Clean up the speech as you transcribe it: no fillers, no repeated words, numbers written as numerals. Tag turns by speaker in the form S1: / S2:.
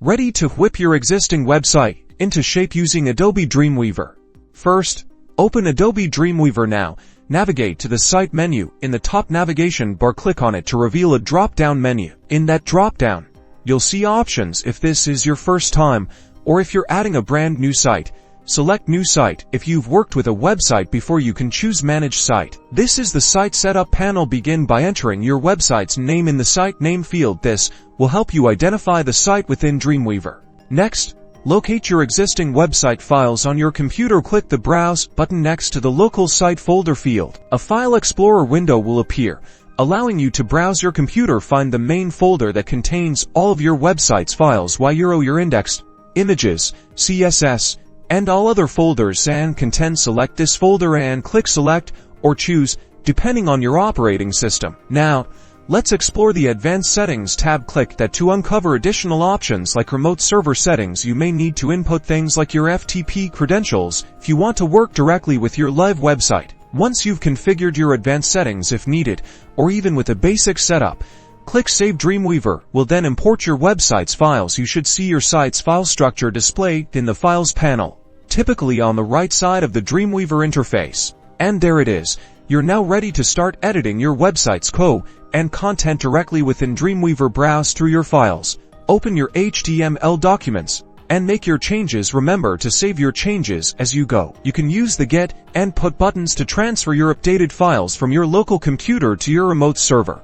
S1: Ready to whip your existing website into shape using Adobe Dreamweaver. First, open Adobe Dreamweaver now. Navigate to the Site menu. In the top navigation bar, click on it to reveal a drop-down menu. In that drop-down, you'll see options if this is your first time, or if you're adding a brand new site. Select New Site. If you've worked with a website before, you can choose Manage Site. This is the Site Setup panel. Begin by entering your website's name in the Site Name field. This will help you identify the site within Dreamweaver. Next, locate your existing website files on your computer. Click the Browse button next to the Local Site folder field. A File Explorer window will appear, allowing you to browse your computer. Find the main folder that contains all of your website's files, your indexed images, CSS, and all other folders and content. Select this folder and click Select or Choose, depending on your operating system. Now, let's explore the Advanced Settings tab. Click that to uncover additional options like remote server settings. You may need to input things like your FTP credentials if you want to work directly with your live website. Once you've configured your advanced settings, if needed, or even with a basic setup, click Save. Dreamweaver will then import your website's files. You should see your site's file structure displayed in the Files panel, typically on the right side of the Dreamweaver interface. And there it is. You're now ready to start editing your website's code and content directly within Dreamweaver. Browse through your files, open your HTML documents, and make your changes. Remember to save your changes as you go. You can use the Get and Put buttons to transfer your updated files from your local computer to your remote server.